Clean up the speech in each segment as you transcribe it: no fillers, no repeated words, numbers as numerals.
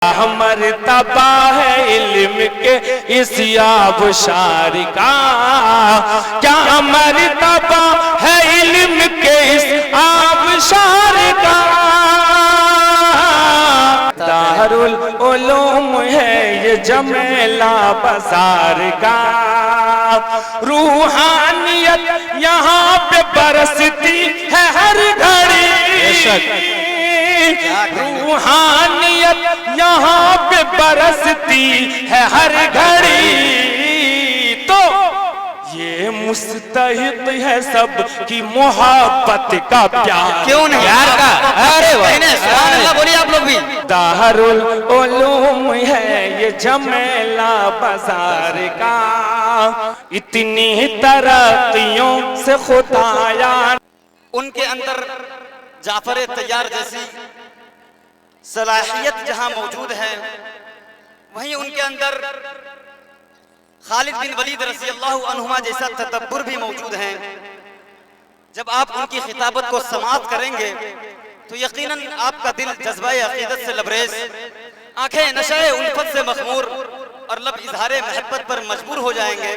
مرتبہ ہے علم کے اس آبشار کا، کیا مرتبہ ہے علم کے اس آبشار کا۔ دارالعلوم ہے یہ جمیلہ بازار کا، روحانیت یہاں پہ برستی ہے ہر گھڑی، روحانیت یہاں پہ برستی ہے ہر گھڑی۔ تو یہ مستحق ہے سب کی محبت کا پیار، کیوں نہیں پیار کا، ارے سبحان اللہ بولیے آپ لوگ بھی۔ دارالعلوم ہے یہ جمیلہ بازار کا، اتنی ترقیوں سے خدایا۔ ان کے اندر جعفر طیار جیسی صلاحیت جہاں موجود ہے، وہیں ان کے اندر خالد بن ولید رضی اللہ عنہما جیسا تدبر بھی موجود ہے۔ جب آپ ان کی خطابت کو سماعت کریں گے تو یقیناً آپ کا دل جذبہ عقیدت سے لبریز، آنکھیں نشہ الفت سے مخمور اور لب اظہار محبت پر مجبور ہو جائیں گے۔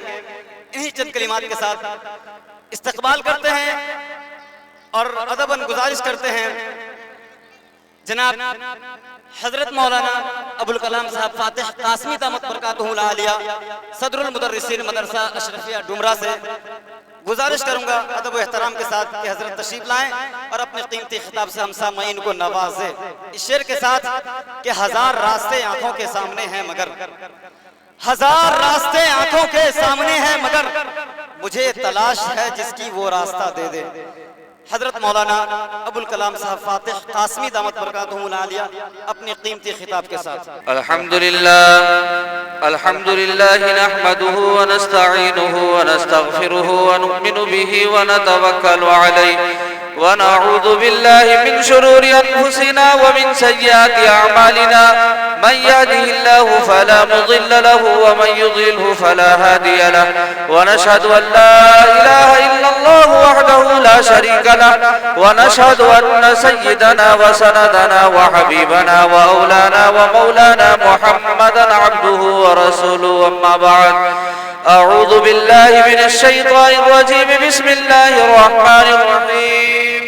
انہی چند کلمات کے ساتھ استقبال کرتے ہیں اور ادباً گزارش کرتے ہیں جناب حضرت مولانا ابوالکلام صاحب فاتح قاسمی دامت برکاتہ العالیہ صدر المدرسین مدرسہ اشرفیہ ڈمرا سے گزارش کروں گا ادب و احترام کے ساتھ کہ حضرت تشریف لائیں اور اپنے قیمتی خطاب سے ہم سامعین کو نوازیں اس شعر کے ساتھ کہ ہزار راستے آنکھوں کے سامنے ہیں مگر، ہزار راستے آنکھوں کے سامنے ہیں مگر مجھے تلاش ہے جس کی وہ راستہ دے دے۔ حضرت مولانا ابوالکلام صاحب فاتح قاسمی دامت برکاتہ العالیہ اپنی قیمتی خطاب کے ساتھ۔ الحمدللہ نحمده ونستعینه ونستغفره ونؤمن به ونتوکل علیہ ونعوذ باللہ من شرور انفسنا ومن سیئات اعمالنا من يهده الله فلا مضل له ومن يضلله فلا هادي له ونشهد ان لا اله الا الله وحده لا شريك له ونشهد ان سيدنا وسندنا وحبيبنا واولانا ومولانا محمدا عبده ورسوله اما بعد اعوذ بالله من الشيطان الرجيم بسم الله الرحمن الرحيم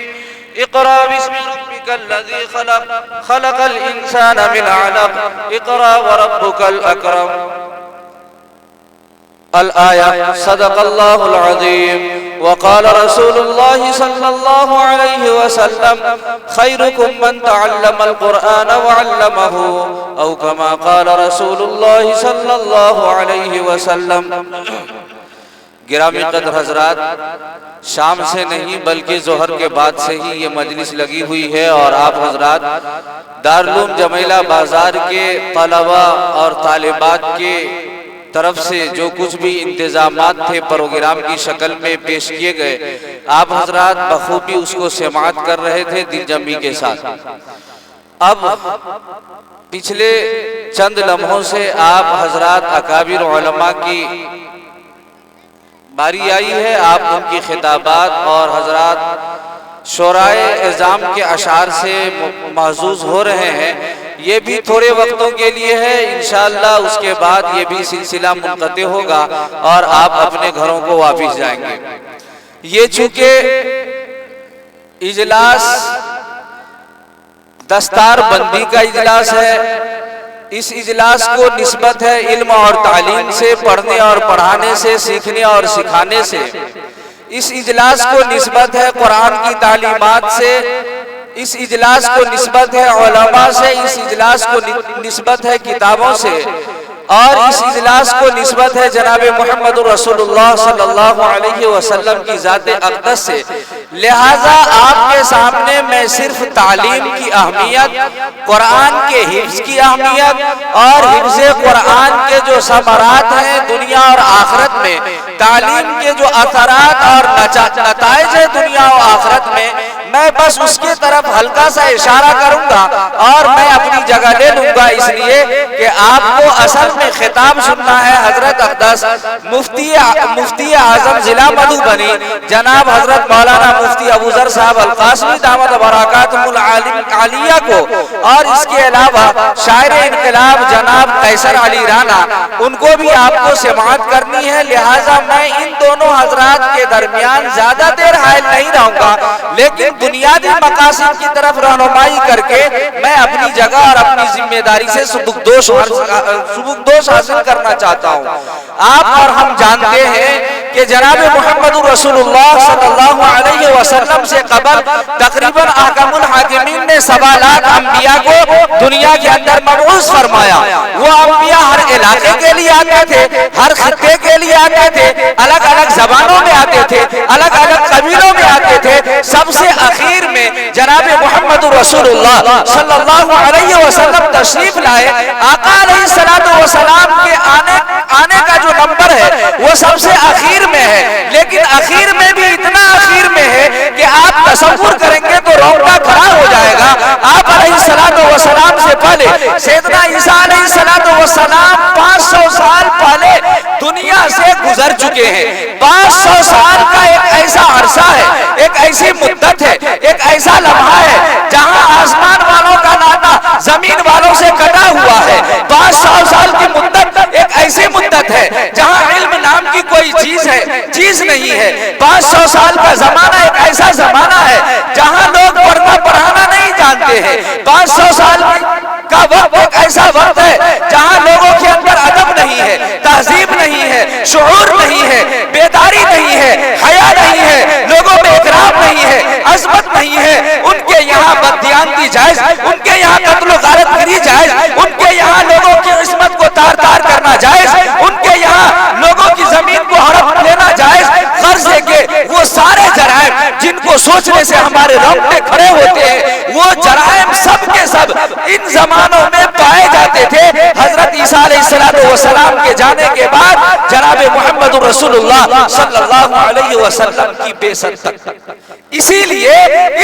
اقرأ باسم ربك الذي خلق خلق الإنسان من علق اقرأ وربك الأكرم الآية صدق الله العظيم وقال رسول الله صلى الله عليه وسلم خيركم من تعلم القرآن وعلمه أو كما قال رسول الله صلى الله عليه وسلم۔ گرامی قدر حضرات، شام سے نہیں بلکہ ظہر کے بعد سے ہی یہ مجلس لگی ہوئی ہے اور آپ حضرات دارالعلوم جمیلہ بازار کے طلباء اور طالبات کے طرف سے جو کچھ بھی انتظامات تھے پروگرام کی شکل میں پیش کیے گئے، آپ حضرات بخوبی اس کو سماعت کر رہے تھے دل جمعی کے ساتھ۔ اب پچھلے چند لمحوں سے آپ حضرات اکابر علماء کی باری آئی ہے، آپ ان کی خطابات اور حضرات شورائے اعظام کے اشعار سے محظوظ ہو رہے ہیں۔ یہ بھی تھوڑے وقتوں کے لیے ہے، انشاءاللہ اس کے بعد یہ بھی سلسلہ منقطع ہوگا اور آپ اپنے گھروں کو واپس جائیں گے۔ یہ چونکہ اجلاس دستار بندی کا اجلاس ہے، اس اجلاس کو نسبت ہے علم اور تعلیم سے، پڑھنے اور پڑھانے سے، سیکھنے اور سکھانے سے۔ اس اجلاس کو نسبت ہے قرآن کی تعلیمات سے، اس اجلاس کو نسبت ہے علماء سے، اس اجلاس کو نسبت ہے کتابوں سے، اور اس اجلاس کو نسبت ہے جناب محمد رسول اللہ صلی اللہ علیہ وسلم کی ذات اقدس سے۔ لہٰذا آپ کے سامنے میں صرف تعلیم کی اہمیت، قرآن کے حفظ کی اہمیت اور حفظ قرآن کے جو ثمرات ہیں دنیا اور آخرت میں، تعلیم کے جو اثرات اور نتائج ہیں دنیا اور آخرت میں، میں بس اس کی طرف ہلکا سا اشارہ کروں گا اور میں اپنی جگہ لے لوں گا، اس لیے کہ آپ کو اصل میں خطاب سننا ہے حضرت اقدس مفتی اعظم ضلع مدھوبنی جناب حضرت مولانا مفتی ابو ذر صاحب القاسمی دامت برکاتہم العالیہ کو، اور اس کے علاوہ شاعر انقلاب جناب قیصر علی رانا، ان کو بھی آپ کو سماعت کرنی ہے، لہٰذا میں ان دونوں حضرات کے درمیان زیادہ دیر حائل نہیں رہوں گا، لیکن بنیادی مقاصد کی طرف رہنمائی کر کے میں اپنی جگہ اور اپنی ذمہ داری سے سبکدوش حاصل کرنا چاہتا ہوں۔ آپ اور ہم جانتے ہیں کہ جناب محمد رسول اللہ صلی اللہ علیہ وسلم سے قبل تقریباً احکم الحاکمین نے 7 لاکھ انبیاء کو دنیا کے اندر مبعوث فرمایا۔ وہ انبیاء ہر علاقے کے لیے آتے تھے، ہر خطے کے لیے آتے تھے، الگ الگ زبانوں میں آتے تھے، الگ الگ قبیلوں میں آتے تھے۔ سب سے اخیر میں جناب محمد رسول اللہ صلی اللہ علیہ وسلم تشریف لائے۔ آقا علیہ السلام کے آنے کا جو نمبر ہے وہ سب سے اخیر میں ہے، لیکن اخیر میں بھی اتنا اخیر میں ہے کہ آپ تصور کریں گے تو رونگٹا کھڑا ہو جائے گا۔ آپ علیہ السلام سے پہلے سیدنا عیسیٰ علیہ السلام 500 سال پہلے دنیا سے گزر چکے ہیں۔ 500 سال کا ایک ایسا عرصہ ہے، ایک ایسی مدت ہے، ایک ایسا لمحہ ہے جہاں آسمان والوں کا ناطہ زمین والوں سے کٹا ہوا ہے۔ 500 سال کی مدت ایک ایسی مدت ہے جہاں علم نام کی کوئی چیز نہیں ہے۔ 500 سال کا زمانہ ایک ایسا زمانہ ہے جہاں لوگ پڑھنا پڑھانا نہیں جانتے ہیں۔ 500 سال کا وقت ایک ایسا وقت ہے جہاں لوگوں کے اندر ادب نہیں ہے، تہذیب نہیں ہے، شعور نہیں ہے، بیداری نہیں ہے، حیا نہیں ہے، لوگوں میں اکرام نہیں ہے، عظمت نہیں ہے۔ ان کے یہاں بددیانتی جائز، ان کے یہاں قتل و غارت گری جائز، ان کے یہاں لوگوں کی عصمت کو تار تار کرنا جائز، ان کے یہاں لوگوں کی زمین کو ہڑپ لینا جائز۔ غرض ہے کہ وہ سارے جرائم جن کو سوچنے سے ہمارے رونگٹے کھڑے ہوتے ہیں، وہ جرائم سب کے سب ان زمانوں میں پائے جاتے تھے۔ حضرت عیسیٰ علیہ السلام کے جانے کے بعد جناب محمد رسول اللہ صلی اللہ علیہ وسلم کی بعثت تک، اسی لیے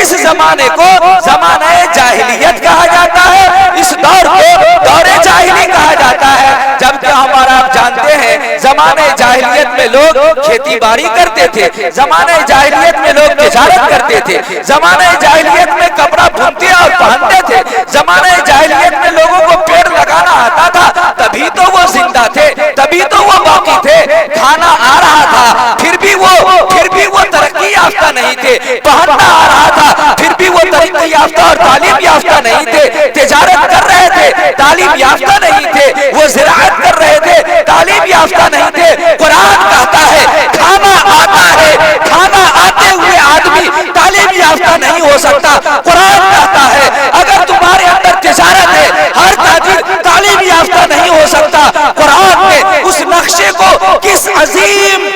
اس زمانے کو زمانہ جاہلیت کہا جاتا ہے، اس دور کو دور جاہلی کہا جاتا ہے۔ جبکہ ہمارا آپ جانتے ہیں زمانہ جاہلیت میں لوگ کھیتی باڑی کرتے تھے، زمانہ جاہلیت میں لوگ تجارت کرتے تھے، زمانہ جاہلیت میں کپڑا بنتے اور پہنتے تھے، زمانہ جاہلیت میں لوگوں کو پیڑ لگانا آتا تھا، تبھی تو وہ زندہ تھے، تبھی تو وہ باقی تھے، کھانا آ رہا تھا، پھر بھی وہ ترقی یافتہ نہیں تھے، پہننا آ رہا تھا، پھر بھی وہ ترقی یافتہ اور تعلیم یافتہ نہیں تھے، تجارت کر رہے تھے، تعلیم یافتہ نہیں تھے، وہ زراعت کر رہے تھے، تعلیم یافتہ نہیں تھے۔ قرآن کہتا ہے کھانا آتا ہے، کھانا آتے ہوئے آدمی تعلیم یافتہ نہیں ہو سکتا۔ قرآن کہتا ہے اگر تمہارے اندر تجارت ہے، ہر تاجر تعلیم یافتہ نہیں ہو سکتا۔ قرآن نے اس نقشے کو کس عظیم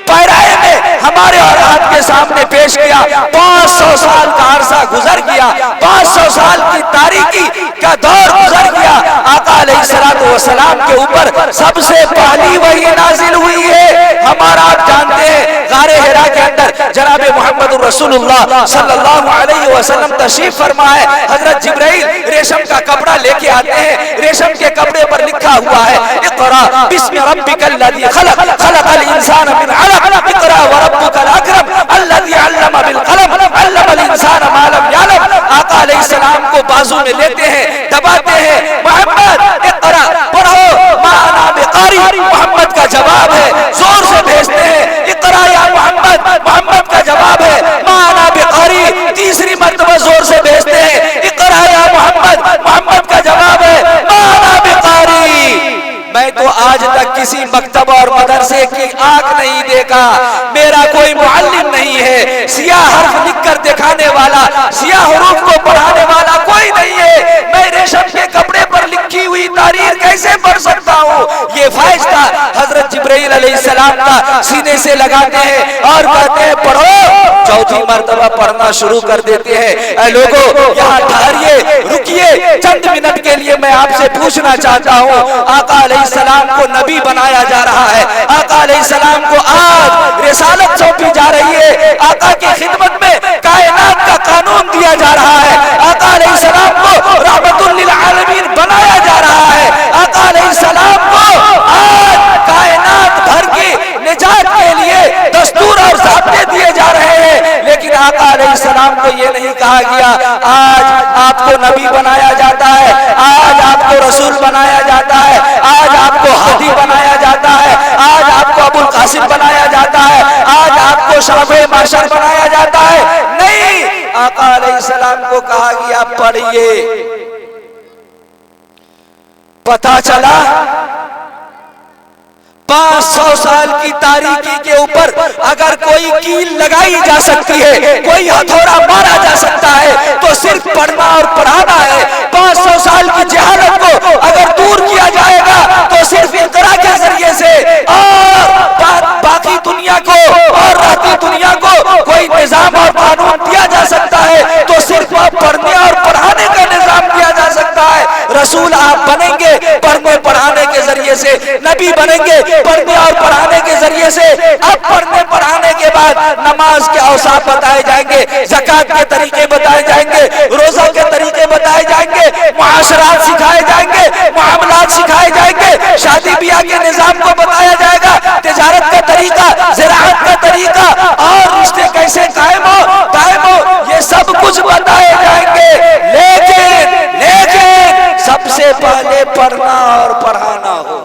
پیرائے میں ہمارے اولاد کے سامنے پیش کیا۔ 500 سال کا عرصہ گزر گیا، 500 سال کی تاریکی کا دور گزر گیا۔ آقا علیہ السلام کے اوپر سب سے پہلی وحی نازل ہوئی ہے۔ ہمارا آپ جانتے ہیں غار حرا کے اندر جناب محمد رسول اللہ صلی اللہ علیہ وسلم تشریف فرما ہے۔ حضرت جبرائیل ریشم کا کپڑا لے کے آتے ہیں، ریشم کے کپڑے پر لکھا ہوا ہے اقرا بسم ربک الذی خلق، خلق الانسان من علق، اقرا وربک الاکرم الذی علم بالقلم، علم الانسان ما لم یعلم۔ آقا علیہ السلام کو بازو میں لیتے ہیں، دباتے ہیں، محمد اقرا پڑھو ما انا بقاری، محمد کا جواب ہے، زور سے بھیجتے ہیں اقرا یا محمد، محمد کا جواب ہے ما انا بقاری، تیسری مرتبہ زور سے بھیجتے ہیں اقرا یا محمد، محمد کا جواب ہے ما انا بقاری۔ میں تو آج تک کسی مکتب اور مدرسے کی آنکھ نہیں دیکھا، میرا کوئی معلم نہیں ہے، سیاہ حرف لکھ کر دکھانے والا، سیاہ حروف کو پڑھانے والا کوئی نہیں ہے۔ میں ریشم کے کپڑے پر لکھی ہوئی تحریر کیسے پڑھ سکتا ہوں؟ یہ فائز تھا حضرت جبرائیل علیہ السلام کا، سینے سے لگاتے ہیں اور کہتے ہیں پڑھو، چوتھی مرتبہ پڑھنا شروع کر دیتے ہیں۔ اے لوگو یہاں ٹھہریے، رکیے، چند منٹ کے لیے میں آپ سے پوچھنا چاہتا ہوں، آقا علیہ السلام کو نبی بنایا جا رہا ہے، آقا علیہ السلام کو آج رسالت سونپی جا رہی ہے، آقا کی خدمت میں کائنات کا قانون دیا جا رہا ہے، آقا علیہ السلام کو رحمت للعالمین بنایا جا رہا ہے، آقا علیہ السلام کو آج کائنات بھر کی نجات کے لیے دستور اور ضابطے دیے جا رہے ہیں، لیکن آقا علیہ السلام کو یہ نہیں کہا گیا آج آپ کو نبی بنایا جاتا ہے، آج آپ کو رسول بنایا جاتا ہے، آج آپ کو ہادی بنایا جاتا ہے، آج آپ کو ابو القاسم بنایا جاتا ہے، آج آپ کو شرف معاشر بنایا جاتا ہے۔ نہیں، آقا علیہ السلام کو کہا گیا پڑھیے۔ پتہ چلا 500 سال کی تاریخی کے اوپر اگر کوئی کیل لگائی جا سکتی ہے، کوئی ہتھوڑا مارا جا سکتا ہے تو صرف پڑھنا اور پڑھانا ہے۔ 500 سال کی جہالت کو اگر دور کیا جائے گا تو صرف اقرا کے ذریعے سے، اور باقی دنیا کو اور رہتی دنیا کو کوئی نظام اور قانون دیا جا سکتا ہے تو صرف پڑھنے اور پڑھانے کا نظام دیا جا سکتا ہے۔ رسول آپ بنیں گے پڑھنے پڑھانے کے ذریعے سے، نبی بنیں گے پڑھنے اور پڑھانے کے ذریعے سے۔ اب پڑھنے پڑھانے کے بعد نماز کے اوصاف بتائے جائیں گے، زکوٰۃ کے طریقے بتائے جائیں گے، روزہ کے طریقے بتائے جائیں گے، معاشرات سکھائے جائیں گے، معاملات سکھائے جائیں گے، شادی بیاہ کے نظام کو بتایا جائے گا، تجارت کا طریقہ، زراعت کا طریقہ، اور رشتے کیسے قائم ہو، یہ سب کچھ بتائے جائیں گے۔ لیکن سب سے پہلے پڑھنا اور پڑھانا ہو۔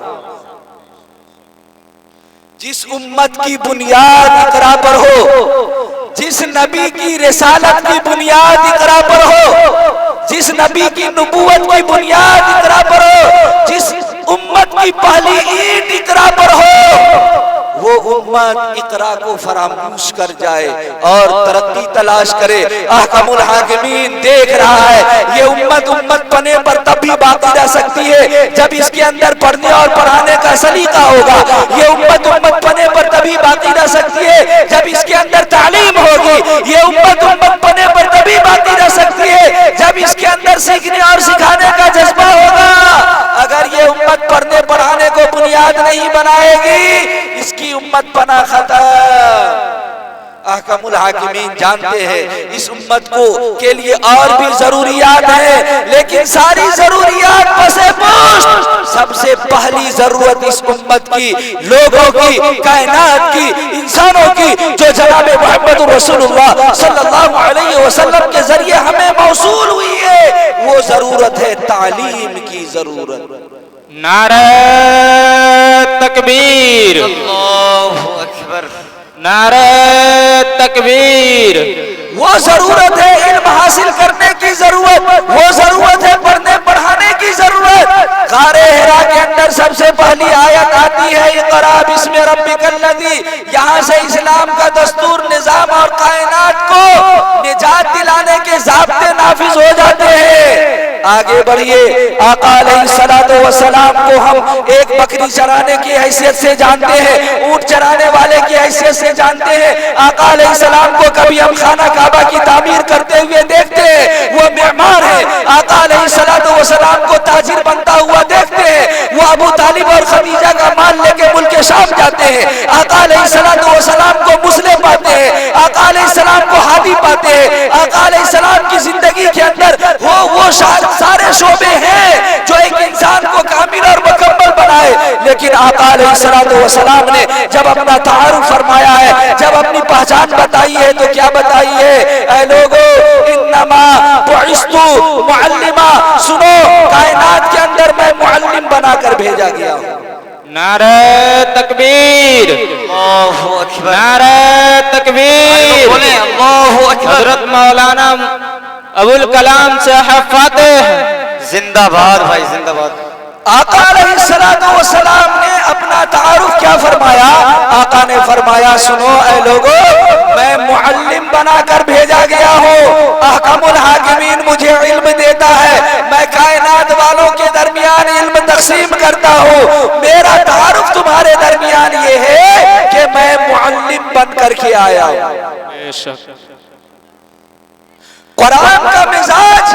جس امت کی بنیاد اقرا پر ہو، جس نبی کی رسالت کی بنیاد اقرا پر ہو، جس نبی کی نبوت کی بنیاد اقرا پر ہو، جس امت کی پہلی عید اقرا پر ہو، وہ امت اقرا کو فراموش کر جائے اور ترقی تلاش کرے۔ احکم الحاکمین دیکھ رہا ہے یہ امت پنے پر تب بھی باقی رہ سکتی ہے جب اس کے اندر پڑھنے اور پڑھانے کا سلیقہ ہوگا۔ یہ امت پنے پر تبھی باقی رہ سکتی ہے جب اس کے اندر تعلیم ہوگی۔ یہ امت پنے پر تبھی باقی رہ سکتی ہے جب اس کے اندر سیکھنے اور سکھانے کا جذبہ ہوگا۔ اگر یہ امت پڑھنے پڑھانے کو بنیاد نہیں بنائے گی، اس کی امت پناہ ختم۔ احکم الحاکمین جانتے ہیں اس امت کو کے لیے اور بھی ضروریات ہیں، لیکن ساری ضروریات پسے پشت سب سے پہلی ضرورت اس امت کی، لوگوں کی، کائنات کی، انسانوں کی، جو جناب محمد رسول اللہ صلی اللہ علیہ وسلم کے ذریعے ہمیں موصول ہوئی ہے، وہ ضرورت ہے تعلیم کی ضرورت۔ نعرہ تکبیر، اللہ اکبر، نعرہ تکبیر۔ وہ ضرورت ہے علم حاصل کرنے کی ضرورت، وہ ضرورت ہے پڑھنے پڑھانے کی ضرورت۔ غار حرا کے اندر سب سے پہلی آیت آتی ہے اقرا بسم ربک الذی، یہاں سے اسلام کا دستور، نظام اور کائنات کو نجات دلانے کے ضابطے نافذ ہو جاتے ہیں۔ آگے بڑھیے، آقا علیہ السلام کو ہم ایک بکری چرانے کی حیثیت سے جانتے ہیں، اونٹ چرانے والے کی حیثیت سے جانتے ہیں۔ آقا علیہ السلام کو کبھی ہم خانہ کعبہ کی تعمیر کرتے ہوئے دیکھتے ہیں، وہ معمار ہیں۔ آقا علیہ السلام کو تاجر بنتا ہوا دیکھتے ہیں، وہ ابو طالب اور خدیجہ کا مال لے کے ملک شام جاتے ہیں۔ آقا علیہ السلام کو مسلم پاتے ہیں، آقا علیہ السلام کو ہادی پاتے ہیں۔ آقا علیہ السلام کی زندگی کے اندر وہ سارے شعبے ہیں جو ایک انسان کو کامل اور مکمل بنائے، لیکن آقا علیہ السلام نے جب اپنا تعارف فرمایا ہے، جب اپنی پہچان بتائی ہے تو کیا بتائی ہے؟ اے لوگو انما بعثت معلما، سنو کائنات کے اندر میں معلم بنا کر بھیجا گیا ہوں۔ نعرہ تکبیر، اللہ اکبر، نعرہ تکبیر۔ بولیں اللہ اکبر۔ حضرت مولانا ابو الکلام صاحب فاتح زندہ باد بھائی، زندہ باد۔ آقا علیہ السلام نے اپنا تعارف کیا فرمایا؟ آقا نے فرمایا سنو اے لوگو، میں معلم بنا کر بھیجا گیا ہوں، احکم الحاکمین مجھے علم دیتا ہے، میں کائنات والوں کے درمیان علم تقسیم کرتا ہوں، میرا تعارف تمہارے درمیان یہ ہے کہ میں معلم بن کر کے آیا ہوں۔ قرآن کا مزاج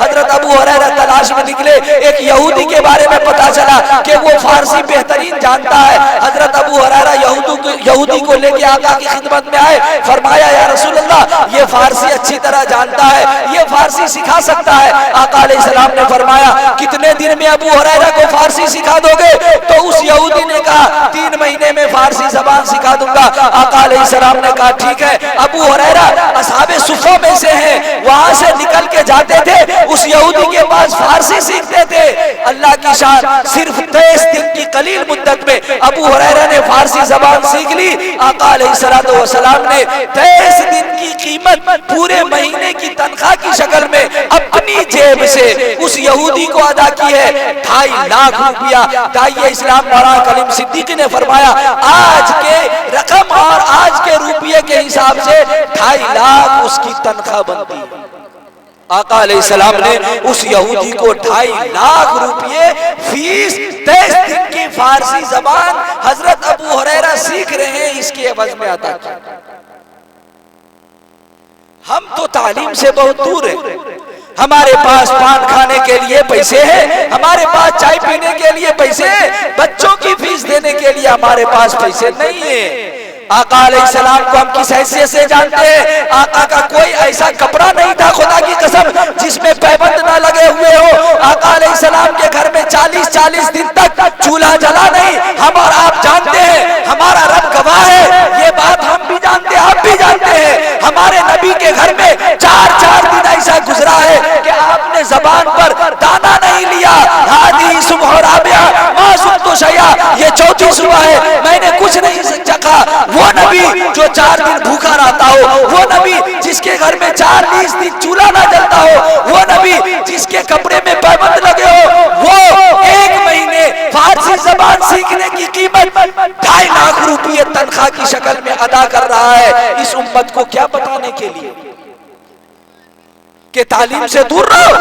حضرت ابو ہریرہ تلاش میں نکلے، ایک یہودی کے بارے میں پتا چلا کہ وہ فارسی بہترین جانتا ہے۔ حضرت ابو ہریرہ یہودی کو لے کے آقا کی خدمت میں آئے، فرمایا یا رسول اللہ یہ فارسی اچھی طرح جانتا ہے، یہ فارسی سکھا سکتا ہے۔ آقا علیہ السلام نے فرمایا کتنے دن میں ابو ہریرہ کو فارسی سکھا دو گے؟ تو اس یہودی نے کہا 3 مہینے میں فارسی زبان سکھا دوں گا۔ آقا علیہ السلام نے کہا ٹھیک ہے۔ ابو ہریرہ اصحاب صفہ میں سے ہیں، وہاں سے نکل کے جاتے تھے، اس یہودی کے پاس فارسی سیکھتے تھے۔ اللہ کی شان، صرف 23 دن کی قلیل مدت میں ابو ہریرہ نے فارسی زبان سیکھ لی۔ آقا علیہ السلام نے 23 دن کی قیمت پورے مہینے کی تنخواہ کی شکل میں اپنی جیب سے اس یہودی کو ادا کی ہے، 2.5 لاکھ روپیہ۔ داعیہ اسلام مولانا کلیم صدیقی نے فرمایا آج کے رقم اور آج کے روپیے کے حساب سے 2.5 لاکھ اس کی تنخواہ بنتی ہے۔ آقا علیہ السلام نے اس یہودی کو 2.5 لاکھ روپیے فیس 23 دن کی فارسی زبان حضرت ابو ہریرہ سیکھ رہے ہیں اس کے عوض میں عطا کیا۔ ہم تو تعلیم سے بہت دور ہیں، ہمارے پاس پان کھانے کے لیے پیسے ہیں، ہمارے پاس چائے پینے کے لیے پیسے ہیں، بچوں کی فیس دینے کے لیے ہمارے پاس پیسے نہیں ہیں۔ آقا علیہ السلام کو ہم کس حیثیت سے جانتے ہیں؟ آقا کا کوئی ایسا کپڑا نہیں تھا خدا کی قسم جس میں پیبند نہ لگے ہوئے ہو۔ آقا علیہ السلام کے گھر میں 40 دن تک چولہا جلا نہیں۔ ہم اور آپ جانتے ہیں، ہمارا رب گواہ ہے، یہ بات ہم بھی جانتے ہیں، آپ بھی جانتے ہیں۔ ہمارے نبی کے گھر میں 4 دن ایسا گزرا ہے کہ آپ نے زبان پر دانا نہیں لیا۔ ہادی صبح رابعہ ما ذقت شیئا، یہ 4تھی صبح ہے، میں نے کچھ نہیں چکھا۔ وہ نبی جو 4 دن بھوکا رہتا ہو، وہ نبی جس کے گھر میں 40 دن چولہا نہ جلتا ہو، وہ نبی جس کے کپڑے میں پیبند لگے ہو، وہ 1 مہینے فارسی زبان سیکھنے کی قیمت 2.5 لاکھ روپیے تنخواہ کی شکل میں ادا کر رہا ہے۔ اس امت کو کیا بتانے کے لیے کہ تعلیم سے دور رہو،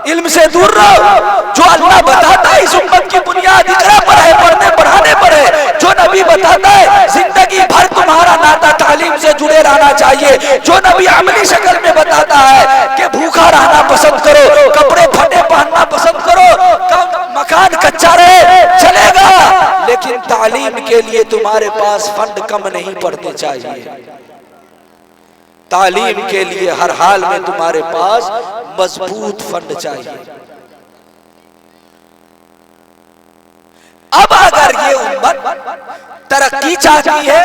علم سے دور رہو۔ جو اللہ بتاتا ہے اس امت کی بنیاد اقرا پر ہے، پڑھنے پڑھانے پر ہے۔ جو نبی بتاتا ہے زندگی بھر تمہارا ناطہ تعلیم سے جڑے رہنا چاہیے۔ جو نبی عملی شکل میں بتاتا ہے کہ بھوکا رہنا پسند کرو، کپڑے پھٹے پہننا پسند کرو، مکان کچا رہے چلے گا، لیکن تعلیم کے لیے تمہارے پاس فنڈ کم نہیں پڑنے چاہیے۔ تعلیم کے لیے ہر حال میں تمہارے پاس مضبوط فنڈ چاہیے۔ اب اگر یہ امت ترقی چاہتی ہے،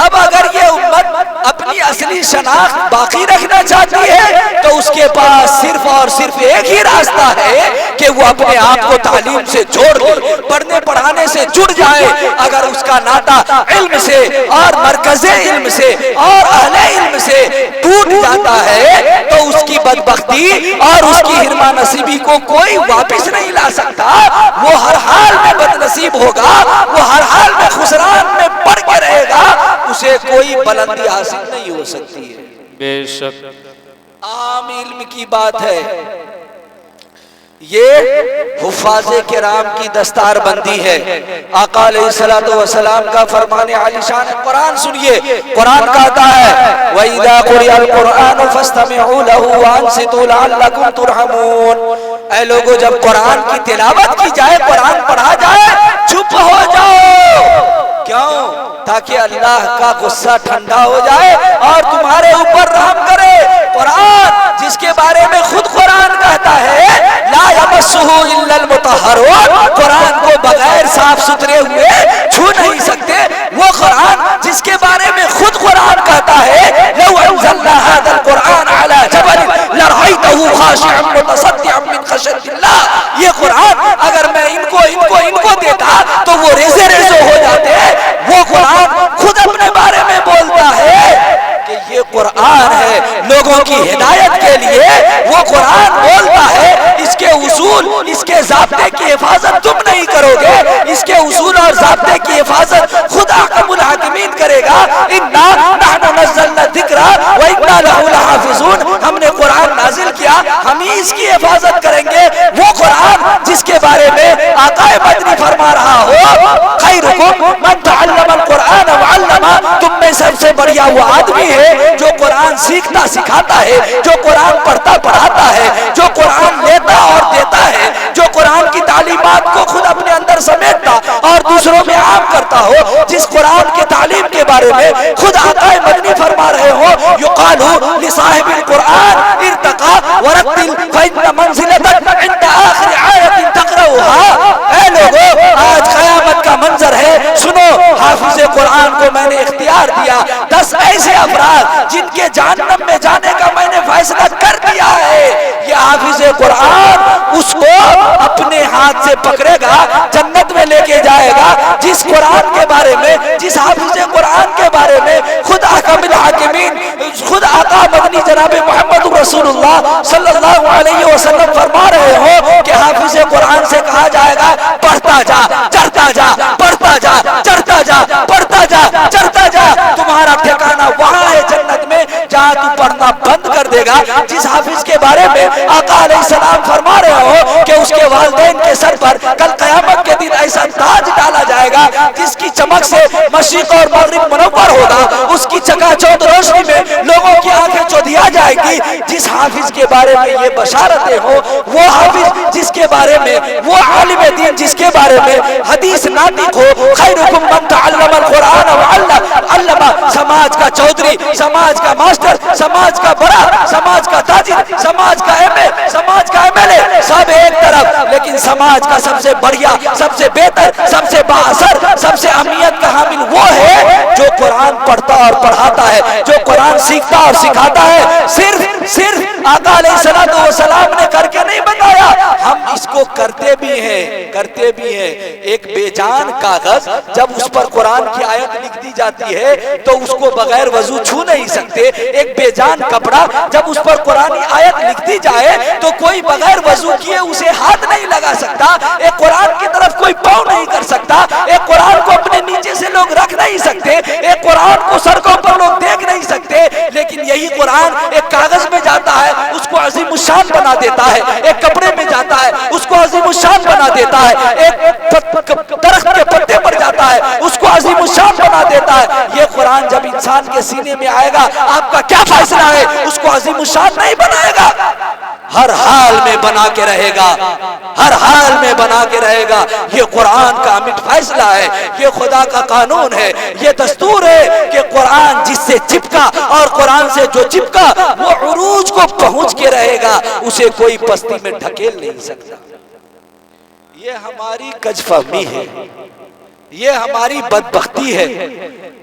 اب اگر یہ امت اپنی اصلی شناخت باقی رکھنا چاہتی ہے، تو اس کے پاس صرف اور صرف ایک ہی راستہ ہے کہ وہ اپنے آپ کو تعلیم سے جوڑ لے، پڑھنے پڑھانے سے جڑ جائے۔ اگر اس کا ناطہ علم سے اور مرکز علم سے اور اہل علم سے ٹوٹ جاتا ہے تو اس کی بدبختی اور اس کی حرمہ نصیبی کو کوئی واپس نہیں لا سکتا۔ وہ ہر حال میں بد نصیب ہوگا، وہ ہر حال میں خسران میں پڑ کے رہے گا، اسے کوئی بلندی حاصل نہیں ہو سکتی ہے۔ بے شک عام علم کی بات ہے، یہ حفاظ کرام کی دستار بندی ہے۔ آقا علیہ السلام کا فرمان عالی شان قرآن سنیے، قرآن کہتا ہے وَإِذَا قُرِئَ الْقُرْآنُ فَاسْتَمِعُوا لَهُ وَأَنصِتُوا لَعَلَّكُمْ تُرْحَمُونَ۔ اے لوگو جب قرآن کی تلاوت کی جائے، قرآن پڑھا جائے، چپ ہو جاؤ۔ کیوں؟ تاکہ اللہ کا غصہ ٹھنڈا ہو جائے اور تمہارے اوپر رحم کرے۔ قرآن جس کے بارے میں خود قرآن کہتا ہے لا یمسہ الا المطہرون، قرآن کو بغیر صاف ستھرے ہوئے چھو نہیں سکتے۔ وہ قرآن جس کے بارے میں خود قرآن کہتا ہے لو انزلنا هذا القرآن على جبل لرأيته خاشعا متصدعا من خشیۃ اللہ۔ یہ قرآن اگر میں ان کو دیتا تو وہ ریزے ریزو ہو جاتے۔ وہ قرآن خود اپنے بارے میں بولتا ہے کہ یہ قرآن ہے لوگوں کی ہدایت کے لیے۔ وہ قرآن بولتا ہے اس کے اصول، اس کے ضابطے کی حفاظت تم نہیں کرو گے، اس کے اصول اور ضابطے کی حفاظت خود حکم الحاکمین کرے گا۔ انا نحن نزلنا الذکر وانا له لحافظون، ہم نے قرآن نازل کیا، ہم ہی اس کی حفاظت کریں گے۔ وہ قرآن جس کے بارے میں آقا مدنی فرما رہا ہو خیرکم من تعلم القرآن وعلمہ، تم میں سب سے بڑھیا وہ آدمی ہے جو قرآن سیکھتا سکھاتا ہے، جو قرآن پڑھتا پڑھاتا ہے، جو قرآن لیتا اور دیتا ہے، جو قرآن کی تعلیمات کو خود اپنے اندر سمیٹتا اور دوسروں میں عام کرتا ہو، جس قرآن کے تعلیم کے بارے میں خود آقا مدنی فرما رہے ہو، یقالو لصاحب القرآن ارتقا ورتل فإن منزلتک عند آخر آیت تقرأها۔ اے لوگو، آج قیامت کا منظر ہے، سنو، حافظ قرآن کو میں نے اختیار دیا، 10 ایسے افراد جن کے جہنم میں جانے کا میں نے فیصلہ کر دیا ہے، یہ حافظ قرآن اس کو اپنے ہاتھ سے پکڑے گا، جنت میں لے کے جائے گا، جس قرآن کے بارے میں، جس حافظ قرآن کے بارے میں خود حکم الحاکمین، خود آقا مدنی جناب محمد رسول اللہ صلی اللہ علیہ وسلم فرما رہے ہو کہ حافظ قرآن سے کہا جائے گا پڑھتا جا، چڑھتا جا، پڑھتا جا، چڑھتا جا، پڑھتا جا، چڑھتا جا، تمہارا ٹھکانہ وہاں ہے جنت میں جہاں تو پڑھنا بند کر دے گا۔ جس حافظ کے بارے میں آقا علیہ السلام فرما رہے ہو کہ اس کے والدین کے سر پر کل قیامت کے دن ایسا تاج ڈالا جائے گا جس کی چمک سے مشرق اور مغرب منور ہوگا، اس کی چکا چوند روشنی میں لوگوں کی آنکھیں چودھیا جائے گی۔ جس حافظ کے بارے میں یہ بشارتیں ہو، وہ حافظ جس کے بارے میں، وہ عالم دین جس کے بارے میں حدیث ناطق ہو، خیرکم من تعلم القرآن وعلم، سماج کا چودھری، سماج کا ماسٹر، سماج کا بڑا، سماج کا تاجر، سماج کا ایم اے، سماج کا ایم ایل اے، سب ایک طرف، لیکن سماج کا سب سے بڑھیا، سب سے بہتر، سب سے بااثر، سب سے اہمیت کا حامل وہ ہے جو قرآن پڑھتا اور پڑھاتا ہے، جو قرآن سیکھتا اور سکھاتا ہے۔ صرف آقا علیہ السلام نے کر کے نہیں بتایا، ہم اس کو کرتے بھی ہیں۔ ایک بے جان کاغذ جب اس پر قرآن کی آیت لکھ دی جاتی ہے تو اس کو بغیر وضو چھو نہیں سکتے۔ ایک بے جان کپڑا جب اس پر قرآن کی آیت لکھ دی جائے تو کوئی بغیر وضو کیے اسے ہاتھ نہیں لگا سکتا، ایک قرآن کی طرف کوئی پاؤں نہیں کر سکتا، ایک قرآن کو اپنے نیچے سے لوگ رکھ نہیں سکتے، ایک قرآن کو سڑکوں پر لوگ دیکھ نہیں سکتے، لیکن یہی قرآن ایک کاغذ میں جاتا ہے، اس کو عظیم الشان بنا دیتا ہے، ایک کپڑے میں جاتا ہے، اس کو عظیم الشان بنا دیتا ہے، ایک درخت کے پتے پر جاتا ہے، اس کو عظیم الشان بنا دیتا ہے۔ یہ قرآن جب انسان کے سینے میں آئے گا، آپ کا کیا فیصلہ ہے؟ اس کو عظیم الشان نہیں بنائے گا، ہر حال میں بنا کے رہے گا، ہر حال میں بنا کے رہے گا۔ یہ قرآن کا امٹ فیصلہ ہے، یہ خدا کا قانون ہے، یہ دستور ہے کہ قرآن جس سے چپکا اور قرآن سے جو چپکا وہ عروج کو پہنچ کے رہے گا، اسے کوئی پستی میں ڈھکیل نہیں سکتا۔ یہ ہماری کج فہمی ہے، یہ ہماری بدبختی ہے،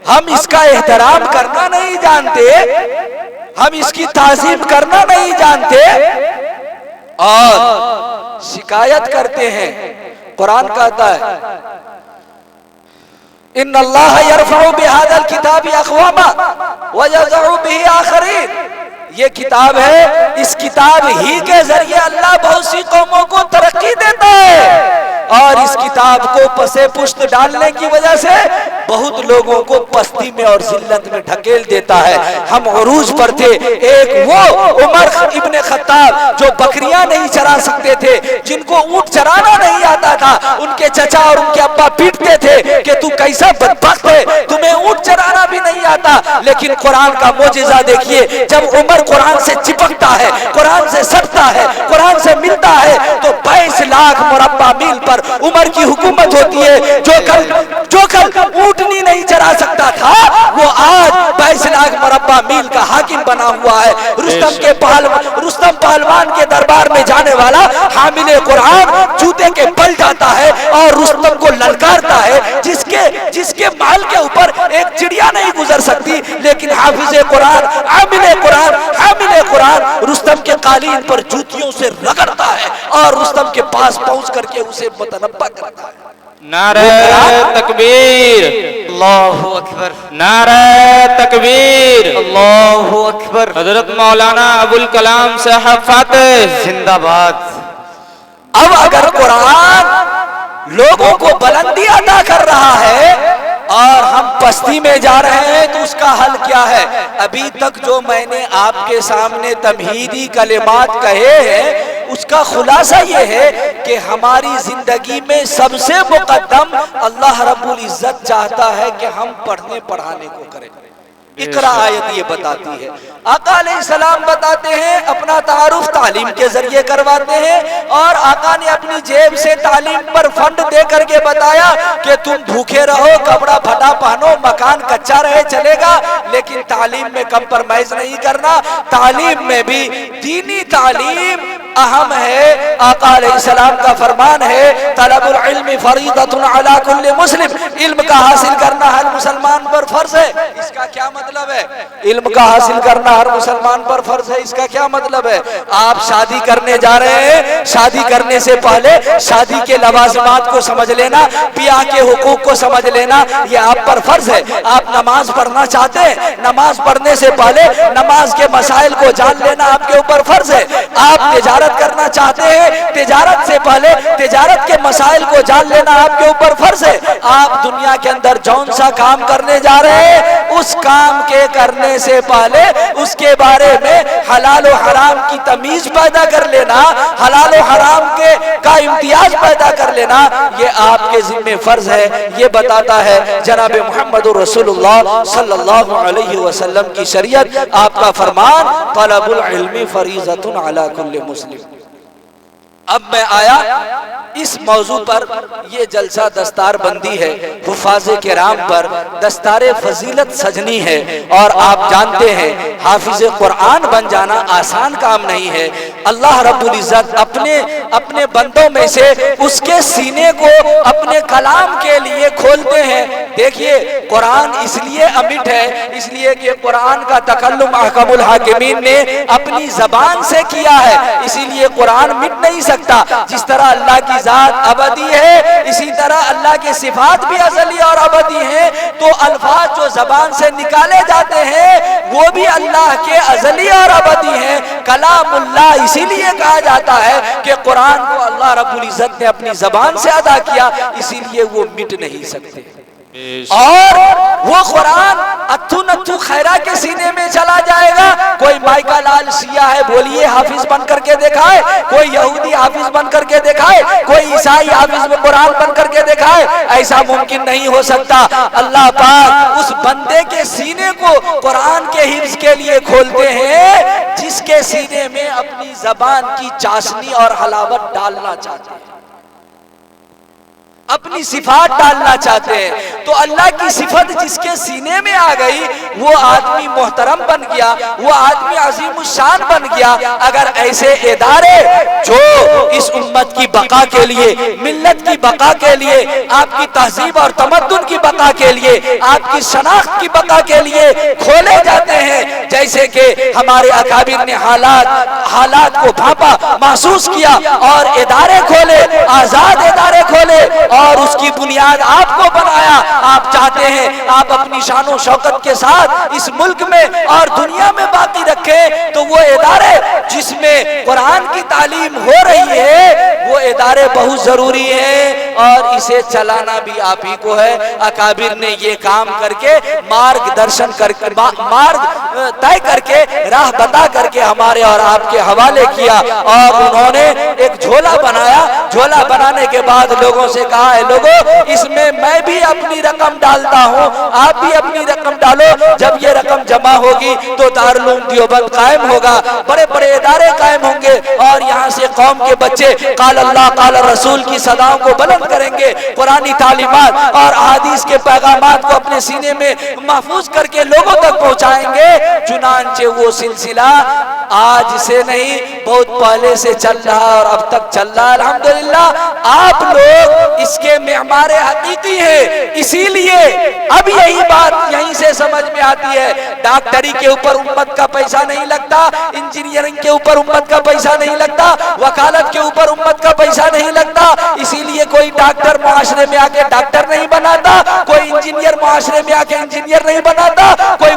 ہم اس کا احترام کرنا نہیں جانتے، ہم اس کی تعظیم کرنا نہیں جانتے اور شکایت کرتے ہیں۔ قرآن کہتا ہے ان اللہ یرفع بہذا الکتاب اقواما ویضع بہ آخرین، یہ کتاب ہے، اس کتاب ہی کے ذریعے اللہ بہت سی قوموں کو ترقی دیتا ہے، اور اس کتاب کو پسے پشت ڈالنے کی وجہ سے بہت لوگوں کو پستی میں اور ذلت میں ڈھکیل دیتا ہے۔ ہم عروج پر تھے، ایک وہ عمر ابن خطاب جو بکریاں نہیں چرا سکتے تھے، جن کو اونٹ چرانا نہیں آتا تھا، ان کے چچا اور ان کے ابا پیٹتے تھے کہ تو کیسا بدبخت ہے، تمہیں اونٹ چرانا بھی نہیں آتا، لیکن قرآن کا معجزہ دیکھیے، جب عمر قرآن سے چپکتا ہے، قرآن سے سٹتا ہے، قرآن سے ملتا ہے تو 22 لاکھ مربع میل پر عمر کی حکومت ہوتی ہے۔ جو کل اونٹنی نہیں چرا سکتا تھا وہ آج 22 لاکھ مربع میل کا حاکم بنا ہوا ہے۔ رستم پہلوان کے دربار میں جانے والا حامل قرآن جوتے کے بل جاتا ہے اور رستم کو للکارتا ہے، جس کے مال کے اوپر ایک چڑیا نہیں گزر سکتی، لیکن حافظ قرآن، حامل قرآن رستم کے قالین پر جوتیوں سے رگڑتا ہے اور رستم کے پاس پہنچ کر کے اسے متنبہ کرتا ہے۔ نعرہ تکبیر، اللہ اکبر، نعرہ تکبیر، اللہ اکبر، حضرت مولانا ابوالکلام صاحب فاتح زندہ باد۔ اب اگر قرآن لوگوں کو بلندی عطا کر رہا ہے اور ہم پستی میں جا رہے ہیں تو اس کا حل کیا ہے؟ ابھی تک جو میں نے آپ کے سامنے تمہیدی کلمات کہے ہیں اس کا خلاصہ یہ ہے کہ ہماری زندگی میں سب سے مقدم اللہ رب العزت چاہتا ہے کہ ہم پڑھنے پڑھانے کو کریں۔ اقرا آیت یہ بتاتی ہے۔ آقا علیہ السلام بتاتے ہیں اپنا تعارف تعلیم کے ذریعے کرواتے ہیں، اور آقا نے اپنی جیب سے تعلیم پر فنڈ دے کر کے بتایا کہ تم بھوکے رہو، کپڑا پھٹا پہنو، مکان کچا رہے چلے گا، لیکن تعلیم میں کمپرمائز نہیں کرنا۔ تعلیم میں بھی دینی تعلیم اہم ہے۔ آقا علیہ السلام کا فرمان ہے طلب العلم فریضۃ علی کل مسلم، علم کا حاصل کرنا ہر مسلمان پر فرض ہے۔ اس کا کیا مطلب ہے؟ علم کا حاصل کرنا ہر مسلمان پر فرض ہے، اس کا کیا مطلب ہے؟ آپ شادی کرنے جا رہے ہیں، شادی کرنے سے پہلے شادی کے لوازمات کو سمجھ لینا، بیاہ کے حقوق کو سمجھ لینا، یہ آپ پر فرض ہے۔ آپ نماز پڑھنا چاہتے ہیں، نماز پڑھنے سے پہلے نماز کے مسائل کو جان لینا آپ کے اوپر فرض ہے۔ آپ تجارت کرنا چاہتے ہیں، تجارت سے پہلے تجارت کے مسائل کو جان لینا آپ کے اوپر فرض ہے۔ آپ دنیا کے اندر جون سا کام کرنے جا رہے ہیں، اس کام کے کرنے سے پہلے اس کے بارے میں حلال و حرام کی تمیز پیدا کر لینا، حلال و حرام کا امتیاز پیدا کر لینا، یہ آپ کے ذمہ فرض ہے۔ یہ بتاتا ہے جناب محمد رسول اللہ صلی اللہ علیہ وسلم کی شریعت، آپ کا فرمان طلب العلم فریضۃ علی کل مسلم۔ اب میں آیا اس موضوع پر، یہ جلسہ دستار بندی ہے، حفاظ کرام پر دستار فضیلت سجنی ہے، اور آپ جانتے ہیں حافظ قرآن بن جانا آسان کام نہیں ہے۔ اللہ رب العزت اپنے بندوں میں سے اس کے سینے کو اپنے کلام کے لیے کھولتے ہیں۔ دیکھیے قرآن اس لیے امٹ ہے، اس لیے کہ قرآن کا تکلم احکم الحاکمین نے اپنی زبان سے کیا ہے، اسی لیے قرآن مٹ نہیں سکتا۔ جس طرح اللہ کی ذات ابدی ہے، اسی طرح اللہ کی صفات بھی ازلی اور ابدی ہیں، تو الفاظ جو زبان سے نکالے جاتے ہیں وہ بھی اللہ کے ازلی اور ابدی ہیں۔ کلام اللہ اسی لیے کہا جاتا ہے کہ قرآن کو اللہ رب العزت نے اپنی زبان سے ادا کیا، اسی لیے وہ مٹ نہیں سکتے۔ اور وہ قرآن اتھو نتھو خیرہ کے سینے میں چلا جائے گا۔ کوئی مائیکا لال سیاہ ہے بولیے حافظ بن کر کے دکھائے، کوئی یہودی حافظ بن کر کے دکھائے، کوئی عیسائی حافظ میں قرآن بن کر کے دکھائے، ایسا ممکن نہیں ہو سکتا۔ اللہ پاک اس بندے کے سینے کو قرآن کے حفظ کے لیے کھولتے ہیں جس کے سینے میں اپنی زبان کی چاشنی اور حلاوت ڈالنا چاہتے ہیں، اپنی صفات ڈالنا چاہتے ہیں۔ تو اللہ کی صفت جس کے سینے میں آ گئی وہ آدمی محترم بن گیا، وہ آدمی عظیم الشان بن گیا۔ اگر ایسے ادارے جو اس امت کی بقا کے لیے، ملت کی بقا کے لیے، آپ کی تہذیب اور تمدن کی بقا کے لیے، آپ کی شناخت کی بقا کے لیے کھولے جاتے ہیں، جیسے کہ ہمارے اکابر نے حالات کو بھانپا، محسوس کیا اور ادارے کھولے، آزاد ادارے کھولے، اور اس کی بنیاد آپ کو بنایا۔ آپ چاہتے ہیں آپ اپنی شان و شوکت کے ساتھ اس ملک میں اور دنیا میں باقی رکھیں، تو وہ ادارے جس میں قرآن کی تعلیم ہو رہی ہے وہ ادارے بہت ضروری ہیں، اور اسے چلانا بھی آپ ہی کو ہے۔ اکابر نے یہ کام کر کے مارگ درشن کر کے، مارگ طے کر کے، راہ بتا کر کے ہمارے اور آپ کے حوالے کیا، اور انہوں نے ایک جھولا بنایا۔ جھولا بنانے کے بعد لوگوں سے کہا ہے لوگوں اس میں میں بھی اپنی رقم ڈالتا ہوں، آپ بھی اپنی رقم ڈالو۔ جب یہ رقم جمع ہوگی تو دارالعلوم دیوبند قائم ہوگا، بڑے بڑے ادارے قائم ہوں گے، اور یہاں سے قوم کے بچے قال اللہ قال رسول کی صداؤں کو بلند کریں گے، قرآنی تعلیمات اور احادیث کے پیغامات کو اپنے سینے میں محفوظ کر کے لوگوں تک پہنچائیں گے۔ چنانچہ وہ سلسلہ آج سے نہیں بہت پہلے سے چل رہا اور اب تک چل رہا ہے۔ الحمدللہ آپ لوگ اس کے معمار حقیقی ہیں، اسی لیے اب یہی بات یہیں سے سمجھ میں آتی ہے۔ ڈاکٹری کے اوپر امت کا پیسہ نہیں لگتا، انجینئرنگ کے اوپر امت کا پیسہ نہیں لگتا، وکالت کے اوپر امت کا پیسہ نہیں لگتا، اسی لیے کوئی ڈاکٹر معاشرے میں آ کے ڈاکٹر نہیں بناتا، کوئی انجینئر معاشرے میں آ کے انجینئر نہیں بناتا، کوئی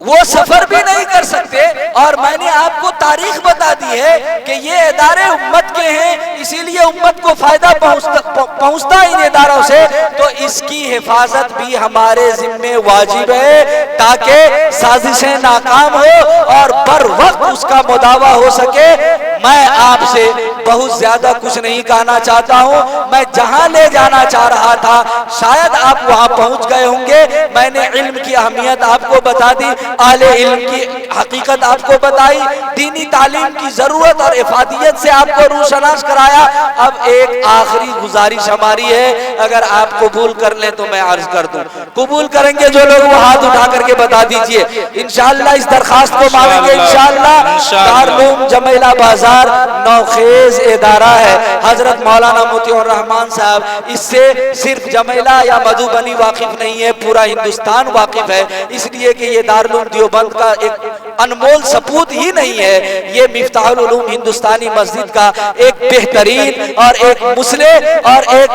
وہ سفر بھی نہیں کر سکتے، اور میں نے آپ کو تاریخ بتا دی ہے کہ یہ ادارے امت کے ہیں، اسی لیے امت کو فائدہ پہنچتا ان اداروں سے، تو اس کی حفاظت بھی ہمارے ذمہ واجب ہے تاکہ سازشیں ناکام ہو اور بر وقت اس کا مداوع ہو سکے۔ میں آپ سے بہت زیادہ کچھ نہیں کہنا چاہتا ہوں، میں جہاں لے جانا چاہ رہا تھا شاید آپ وہاں پہنچ گئے ہوں گے۔ میں نے علم کی اہمیت آپ کو بتا دی، اہل علم کی حقیقت آپ کو بتائی، دینی تعلیم کی ضرورت اور افادیت سے آپ کو روشناس کرایا۔ اب ایک آخری گزارش ہماری ہے، اگر آپ قبول کر لیں تو میں عرض کر دوں، قبول کریں گے جو لوگ وہ ہاتھ اٹھا کر کے بتا دیجئے، انشاءاللہ اس درخواست کو مانیں گے انشاءاللہ۔ دارالعلوم جمیلہ بازار نوخیز ادارہ ہے، حضرت مولانا مطیع الرحمان صاحب اس سے صرف جمیلہ یا مدھوبنی واقف نہیں ہے، پورا ہندوستان واقف ہے، اس لیے کہ یہ دارالعلوم دیوبند کا ایک انمول سپوت ہی نہیں ہے، یہ مفتاح العلوم ہندوستانی مسجد کا ایک بہترین اور ایک مسلح اور ایک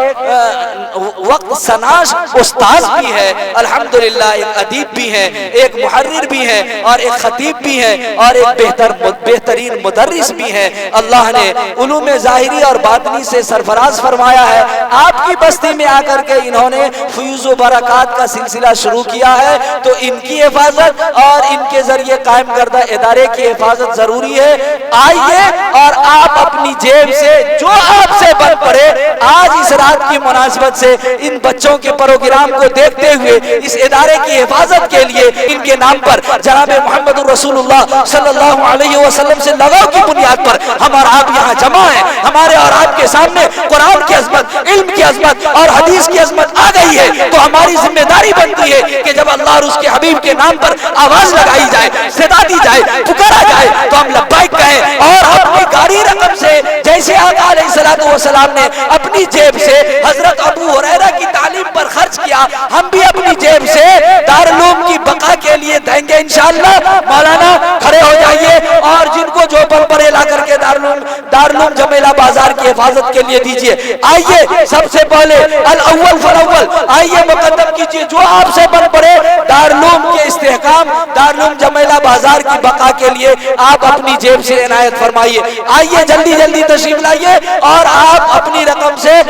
وقت سناش استاذ بھی ہے، الحمدللہ ایک ادیب بھی ہے، ایک محرر بھی ہے اور ایک خطیب بھی ہے اور ایک بہترین مدرس بھی ہے۔ اللہ نے علوم ظاہری اور باطنی سے سرفراز فرمایا ہے۔ آپ کی بستی میں آ کر کے انہوں نے فیوز و برکات کا سلسلہ شروع کیا ہے، تو ان کی حفاظت اور ان کے ذریعے قائم کردہ ادارے کی حفاظت ضروری ہے۔ آئیے اور آپ اپنی جیب سے جو آپ سے بن پڑے، آج اس رات کی مناسبت سے ان بچوں کے پروگرام کو دیکھتے ہوئے اس ادارے کی حفاظت کے لیے ان کے نام پر جناب محمد رسول اللہ صلی اللہ علیہ وسلم سے لگاؤ کی بنیاد پر ہم اور آپ یہاں جمع ہیں۔ ہمارے اور آپ کے سامنے قرآن کی عظمت، علم کی عظمت اور حدیث کی عظمت آ گئی ہے، تو ہماری ذمہ داری بنتی ہے کہ جب اللہ اور اس کے حبیب کے نام پر آواز لگائی جائے، صدا دی جائے، پکارا جائے، تو ہم لبیک کہیں اور اپنی گاڑی رقم سے، جیسے آقا علیہ السلام نے اپنی جیب سے حضرت ابو ہریرہ کی تعلیم پر خرچ کیا، ہم بھی اپنی جیب سے دارالعلوم کی بقا کے لیے دیں گے انشاءاللہ۔ مولانا کھڑے ہو جائیے اور جن کو جو بل پڑے لا کر کے دارالعلوم جمیلہ بازار کی حفاظت کے لیے دیجئے۔ آئیے سب سے پہلے الاول فالاول، آئیے مقدم کیجئے جو آپ سے بن پڑے دارالعلوم کے استحکام، دارالعلوم جمیلہ بازار کی بقا کے لیے آپ اپنی جیب سے عنایت فرمائیے۔ آئیے جلدی جلدی تشریف لائیے اور آپ اپنی رقم سے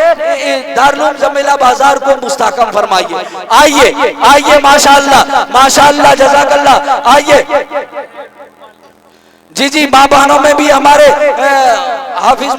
دارالعلوم جمیلہ بازار کو مستحکم فرمائیے۔ آئیے آئیے، ماشاءاللہ ماشاءاللہ، جزاک اللہ۔ آئیے جی جی، ماں بہنوں میں بھی ہمارے حافظ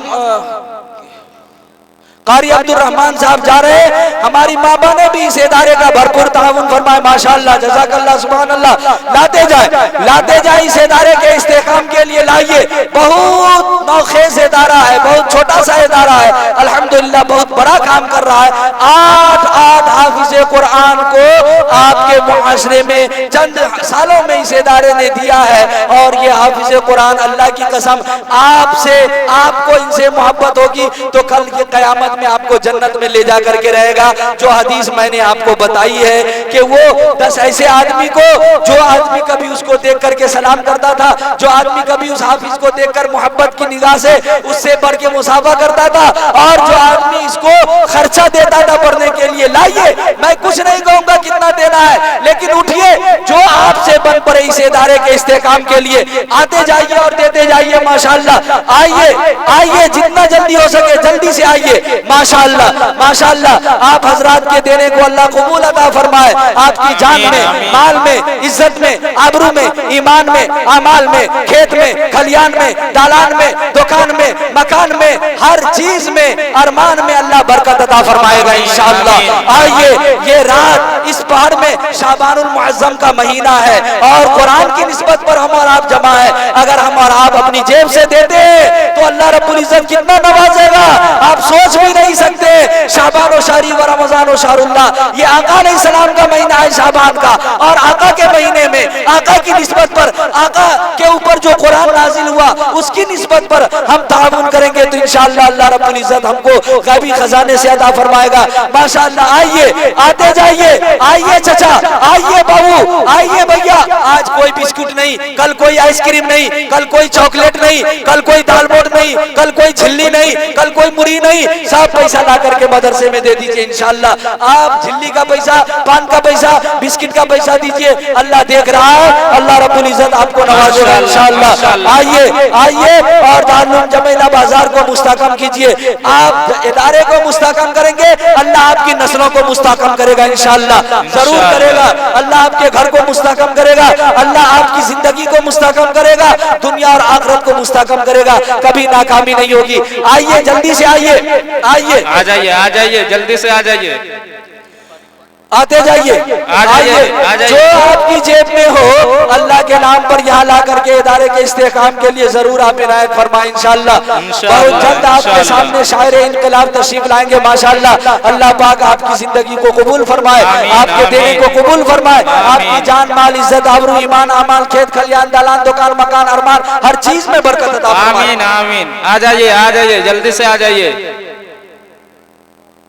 قاری عبد الرحمان صاحب جا رہے ہیں، ہماری ماں باپ نے بھی اس ادارے کا بھرپور تعاون فرمائے، ماشاءاللہ، جزاک اللہ، سبحان اللہ۔ لاتے جائیں اس ادارے کے استحکام کے لیے لائیے۔ بہت نوخیز ادارہ ہے، بہت چھوٹا سا ادارہ ہے، الحمدللہ بہت بڑا کام کر رہا ہے۔ آٹھ حافظ قرآن کو آپ کے معاشرے میں چند سالوں میں اس ادارے نے دیا ہے، اور یہ حافظ قرآن اللہ کی قسم آپ کو ان سے محبت ہوگی تو کل کی قیامت میں آپ کو جنت میں لے جا کر کے رہے گا۔ جو حدیث میں نے آپ کو بتائی ہے کہ وہ 10 ایسے آدمی کو، جو آدمی کبھی اس کو دیکھ کر کے سلام کرتا تھا، جو آدمی کبھی اس حافظ کو دیکھ کر محبت کی نگاہ سے اس سے بڑھ کے مصافحہ کرتا تھا، اور جو آدمی اس کو خرچہ دیتا تھا پڑھنے کے لیے۔ لائیے، میں کچھ نہیں کہوں گا کتنا دینا ہے، لیکن اٹھیے، جو آپ سے بن پڑے اس ادارے کے استحکام کے لیے آتے جائیے اور دیتے جائیے، ماشاءاللہ۔ آئیے جتنا جلدی ہو سکے جلدی سے آئیے، ماشاءاللہ ماشاءاللہ۔ آپ حضرات کے دینے کو اللہ قبول عطا فرمائے، آپ کی جان میں، مال میں، عزت میں، آبرو میں، ایمان میں، اعمال میں، کھیت میں، کھلیان میں، دالان میں، دکان میں، مکان میں، ہر چیز میں، ارمان میں اللہ برکت عطا فرمائے گا انشاءاللہ۔ آئیے، یہ رات اس پہاڑ میں شعبان المعظم کا مہینہ ہے اور قرآن کی نسبت پر ہم اور آپ جمع ہے۔ اگر ہم اور آپ اپنی جیب سے دیتے تو اللہ رب العزت کتنا نوازے گا آپ سوچ بھی نہیں سکتے۔ شعبان و شہری و رمضان و شہر اللہ، یہ آقا علیہ السلام کا مہینہ ہے شعبان کا، اور آقا کے مہینے میں آقا کی نسبت پر، آقا کے اوپر جو قرآن نازل ہوا اس کی نسبت پر ہم تعاون کریں گے تو انشاءاللہ اللہ رب العزت ہم کو غیبی خزانے سے عطا فرمائے گا. ماشاءاللہ آئیے, آتے جائیے, آئیے چچا, آئیے بابو, آئیے بھیا. آج کوئی بسکٹ نہیں, کل کوئی آئس کریم نہیں, کل کوئی چاکلیٹ نہیں, کل کوئی دال موٹ نہیں, کل کوئی جھلی نہیں, کل کوئی مری نہیں. سب پیسہ لا کر کے مدرسے میں دے دیجئے انشاءاللہ. آپ جھلی کا پیسہ, پان کا پیسہ, بسکٹ کا پیسہ دیجئے, اللہ دیکھ رہا ہے, اللہ رب العزت آپ کو نوازے گا انشاءاللہ. آئیے, آئیے اور دارالعلوم جمیلہ بازار کو مستحکم کیجئے. آپ ادارے کو مستحکم کریں گے, اللہ آپ کی نسلوں کو مستحکم کرے گا انشاءاللہ, ضرور کرے گا. اللہ آپ کے گھر کو مستحکم کرے گا, اللہ آپ کی زندگی کو مستحکم کرے گا, دنیا اور آخرت کو مستحکم کرے گا, کبھی ناکامی نہیں ہوگی. آئیے جلدی سے آئیے, آئیے, آ جائیے, آ جائیے, جلدی سے آ جائیے, آتے جائیے, آئیے. جو آپ کی جیب میں ہو اللہ کے نام پر یہاں لا کر کے ادارے کے استحکام کے لیے ضرور آپ عنایت فرمائیں انشاءاللہ. بہت جلد آپ کے سامنے شاعر انقلاب تشریف لائیں گے ماشاءاللہ. اللہ پاک آپ کی زندگی کو قبول فرمائے, آپ کے دینے کو قبول فرمائے, آپ کی جان مال عزت آبرو ایمان اعمال کھیت کھلیان دالان دکان مکان ارمان ہر چیز میں برکت عطا فرمائے. آمین آمین. آ جائیے, آ جائیے, جلدی سے آ جائیے,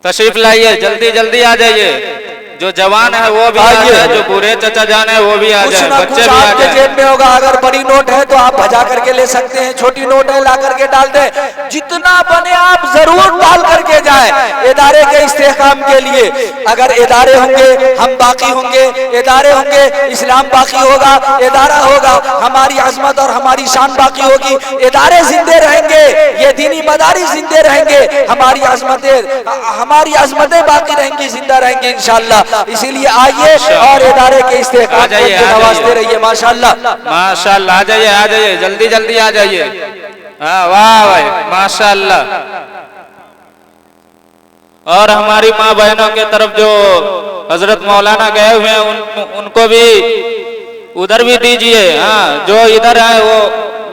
تشریف لائیے, جلدی جلدی آ جائیے. جو جوان ہے وہ بھی آ جائے, جو بوڑھے چچا جان ہے وہ بھی آ جائے, بچے بھی آ آپ کے جائے. جیب میں ہوگا, اگر بڑی نوٹ ہے تو آپ بھجا کر کے لے سکتے ہیں, چھوٹی نوٹ ہے لا کر کے ڈال دیں, جتنا بنے آپ ضرور ڈال کر کے جائیں ادارے کے استحکام کے لیے. اگر ادارے ہوں گے ہم باقی ہوں گے, ادارے ہوں گے اسلام باقی ہوگا, ادارہ ہوگا ہماری عظمت اور ہماری شان باقی ہوگی. ادارے زندے رہیں گے, یہ دینی مدارس زندے رہیں گے, ہماری عظمتیں باقی رہیں گی, زندہ رہیں گے انشاءاللہ. اسی لیے آئیے اور ادارے کے استحکام کو نوازتے رہیے ماشاءاللہ. ماشاءاللہ, آ جائیے, آ جائیے, جلدی جلدی آ جائیے. ہاں واہ بھائی ماشاءاللہ. اور ہماری ماں بہنوں کے طرف جو حضرت مولانا گئے ہوئے ہیں ان کو بھی ادھر بھی دیجئے. ہاں جو ادھر ہیں وہ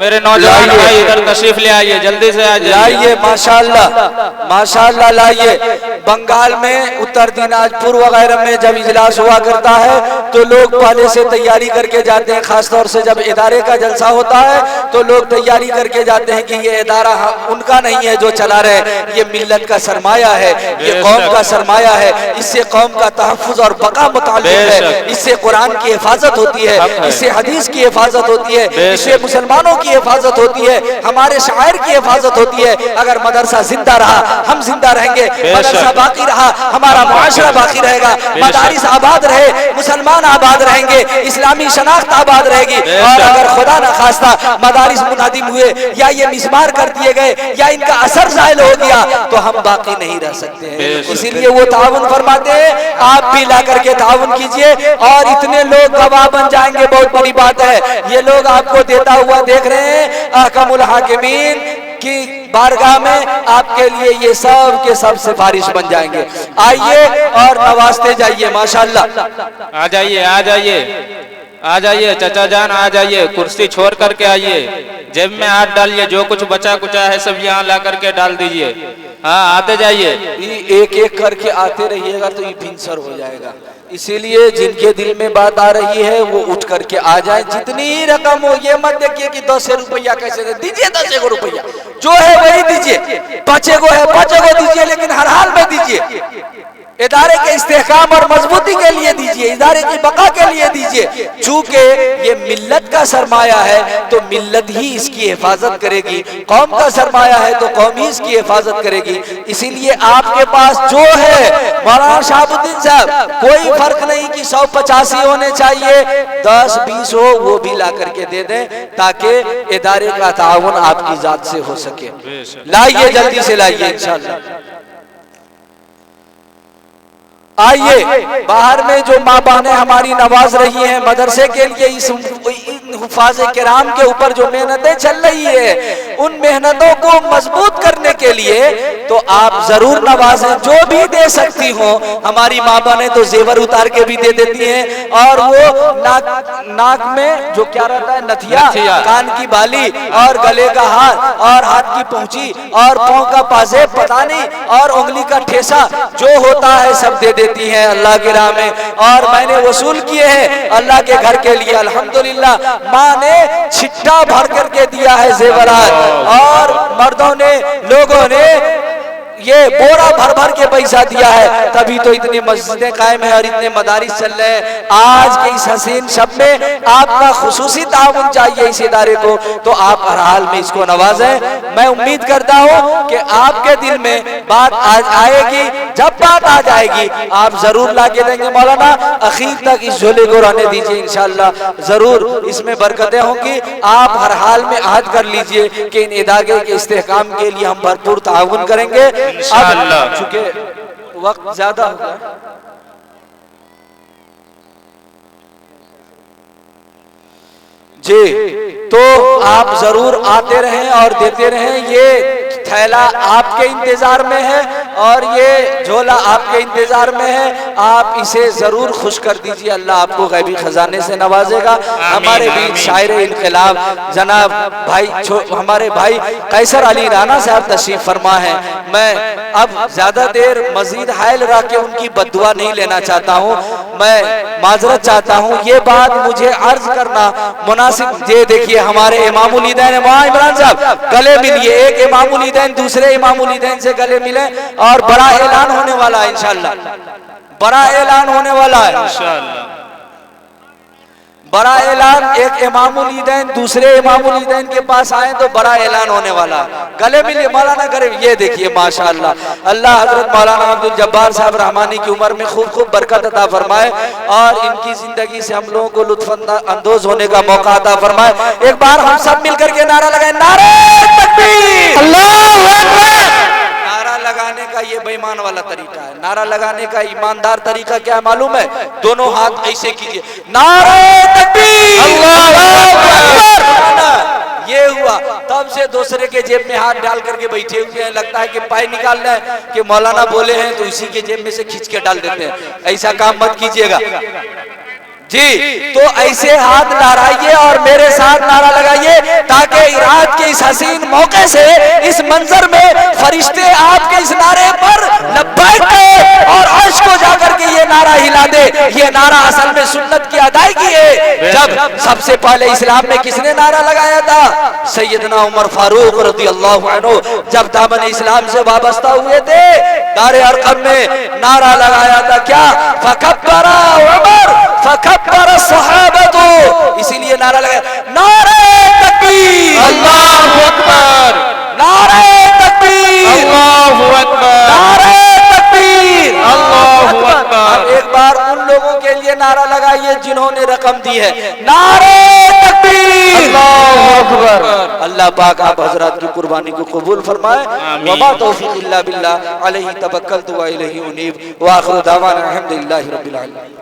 میرے نوجوان بھائی ادھر تشریف لے آئیے, جلدی سے آ جائیے. لائیے ماشاءاللہ, ماشاءاللہ لائیے. بنگال میں اتر دیناج پور وغیرہ میں جب اجلاس ہوا کرتا ہے تو لوگ پہلے سے تیاری کر کے جاتے ہیں, خاص طور سے جب ادارے کا جلسہ ہوتا ہے تو لوگ تیاری کر کے جاتے ہیں کہ یہ ادارہ ان کا نہیں ہے جو چلا رہے, یہ ملت کا سرمایہ ہے, یہ قوم کا سرمایہ ہے, اس سے قوم کا تحفظ اور بقا متعلق ہے, اس سے قرآن کی حفاظت ہوتی ہے, اس سے حدیث کی حفاظت ہوتی ہے, اس سے مسلمانوں کی حفاظت ہوتی ہے, ہمارے شاعر کی حفاظت ہوتی ہے. اگر مدرسہ زندہ رہا ہم زندہ رہیں گے, مدرسہ باقی رہا ہمارا معاشرہ باقی رہے گا, مدارس آباد رہے مسلمان آباد رہیں گے, اسلامی شناخت آباد رہے گی. اور اگر خدا نہ خواستہ مدارس منہدم ہوئے یا یہ مسمار کر دیے گئے یا ان کا اثر زائل ہو گیا تو ہم باقی نہیں رہ سکتے ہیں. اسی لیے وہ تعاون فرماتے ہیں, آپ بھی لا کر کے تعاون کیجئے. اور اتنے لوگ گواہ بن جائیں گے, بہت بڑی بات ہے. یہ لوگ آپ کو دیتا ہوا دیکھ رہے ہیں, احکم الحاکمین کی بارگاہ میں آپ کے لیے یہ سب کے سب سفارش بن جائیں گے. آئیے اور نوازتے جائیے ماشاءاللہ. آ جائیے, آ جائیے, آ جائیے چچا جان, آ جائیے, کرسی چھوڑ کر کے آئیے, جیب میں ہاتھ ڈالیے, جو کچھ بچا کچا ہے سب یہاں لا کر کے ڈال دیجئے. ہاں آتے جائیے, ایک ایک کر کے آتے رہیے گا تو یہ بھنسر ہو جائے گا. اسی لیے جن کے دل میں بات آ رہی ہے وہ اٹھ کر کے آ جائیں. جتنی رقم ہو, یہ مت دیکھیے کہ 10 روپیہ کیسے دے دیجئے, 10 روپیہ جو ہے وہی دیجئے, 5 کو ہے 5 کو دیجئے, لیکن ہر حال میں دیجئے. ادارے کے استحکام اور مضبوطی کے لیے دیجئے, ادارے کی بقا کے لیے دیجئے. چونکہ یہ ملت کا سرمایہ ہے تو ملت ہی اس کی حفاظت کرے گی, قوم کا سرمایہ ہے تو قوم ہی اس کی حفاظت کرے گی. اسی لیے آپ کے پاس جو ہے, مولانا شہاب الدین صاحب, کوئی فرق نہیں کہ 185 ہونے چاہیے, 10-20 ہو وہ بھی لا کر کے دے دیں تاکہ ادارے کا تعاون آپ کی ذات سے ہو سکے. لائیے, جلدی سے لائیے انشاءاللہ. آئیے, باہر میں جو ماں بہنیں ہماری نواز رہی ہیں مدرسے کے لیے, اس حفاظ کرام کے اوپر جو محنتیں چل رہی ہے ان محنتوں کو مضبوط تعاون کرنے کے لیے تو آپ ضرور نوازیں، جو بھی دے سکتی ہوں. ہماری ماں بہنیں تو زیور اتار کے بھی دے دیتی ہیں، اور وہ ناک میں جو کیا رہتا ہے، نتھیا، کان کی بالی اور گلے کا ہار اور ہاتھ کی پہنچی اور پاؤں کا پازیب پتہ نہیں اور انگلی کا ٹھیسا جو ہوتا ہے سب دے دیتی ہیں اللہ کی راہ میں. اور میں نے وصول کیے ہیں اللہ کے گھر کے لیے. الحمدللہ ماں نے چھٹا بھر کر کے دیا ہے زیورات، اور مردوں نے، لوگوں نے یہ بورا بھر بھر کے پیسہ دیا ہے، تبھی تو اتنی مسجدیں قائم ہیں اور اتنے مدارس چل رہے ہیں. آج کے اس حسین شب میں آپ کا خصوصی تعاون چاہیے اس ادارے کو، تو آپ ہر حال میں اس کو نوازیں. میں امید کرتا ہوں کہ آپ کے دل میں بات آئے گی، جب بات آ جائے گی آپ ضرور لا کے دیں گے. مولانا اخیر تک اس جھولے کو رہنے دیجئے، انشاءاللہ ضرور اس میں برکتیں ہوں گی. آپ ہر حال میں عہد کر لیجئے کہ ان ادارے کے استحکام کے لیے ہم بھرپور تعاون کریں گے. انشاءاللہ. اب چونکہ وقت زیادہ ہو گیا، جی تو آپ ضرور آتے رہیں اور دیتے رہیں. یہ تھیلا آپ کے انتظار میں ہے اور یہ جھولا آپ کے انتظار میں ہے. آپ اسے ضرور خوش کر دیجئے، اللہ آپ کو غیبی خزانے سے نوازے گا. ہمارے بیچ شاعر انقلاب جناب ہمارے بھائی قیصر علی رانا صاحب تشریف فرما ہے. میں اب زیادہ دیر مزید حائل رہ کے ان کی بددعا نہیں لینا چاہتا ہوں، میں معذرت چاہتا ہوں. یہ بات مجھے عرض کرنا مناسب. یہ دیکھیے ہمارے امام الیدین وہاں عمران صاحب گلے ملیے، ایک امام الیدین دوسرے امام الیدین سے گلے ملیں، اور بڑا اعلان ہونے والا ہے انشاءاللہ، بڑا اعلان ہونے والا ہے انشاءاللہ. بڑا اعلان. ایک امام الیدین دوسرے امام الیدین کے پاس آئیں تو بڑا اعلان ہونے والا ہے. گلے ملیے مولانا کرے. یہ دیکھیے ماشاءاللہ، اللہ حضرت مولانا عبد الجبار صاحب رحمانی کی عمر میں خوب خوب برکت عطا فرمائے اور ان کی زندگی سے ہم لوگوں کو لطف اندوز ہونے کا موقع عطا فرمائے. ایک بار ہم سب مل کر کے نعرہ لگائیں، نعرہ تکبیر، اللہ اکبر. نعرہ لگانے کا یہ بے ایمان والا طریقہ ہے. نعرہ لگانے کا ایماندار طریقہ کیا ہے معلوم ہے؟ دونوں ہاتھ ایسے کیجئے، نعرہ تکبیر، اللہ اکبر. یہ ہوا تب سے دوسرے کے جیب میں ہاتھ ڈال کر کے بیٹھے ہوئے ہیں. لگتا ہے کہ پائے نکالنا ہے کہ مولانا بولے ہیں تو اسی کے جیب میں سے کھینچ کے ڈال دیتے ہیں. ایسا کام مت کیجئے گا جی. تو ایسے ہاتھ لہرائیے اور میرے ساتھ نعرہ لگائیے تاکہ رات کے اس حسین موقع سے، اس منظر میں فرشتے آپ کے اس نعرے پر لبیک کہے اور عرش کو جا کر کے یہ نعرہ ہلا دے. یہ نعرہ اصل میں سنت کی ادائیگی ہے. جب سب سے پہلے اسلام میں کس نے نعرہ لگایا تھا؟ سیدنا عمر فاروق رضی اللہ عنہ. جب دامن اسلام سے وابستہ ہوئے تھے دار ارقم میں نعرہ لگایا تھا کیا؟ فکبر عمر فکبر الصحابۃ. اسی لیے نعرہ لگایا، نعرہ تکبیر، اللہ اکبر، نعرہ تکبیر، اللہ اکبر، نعرہ تکبیر، اللہ اکبر. اب ایک بار ان لوگوں کے لیے نعرہ لگائیے جنہوں نے رقم دی ہے، نعرہ تکبیر، اللہ اکبر. اللہ پاک آپ حضرات کی قربانی کو قبول فرمائے. آمین. وما توفیق الا باللہ علیہ توکلت و الیہ انیب. وآخر دعوانا الحمدللہ رب العالمین.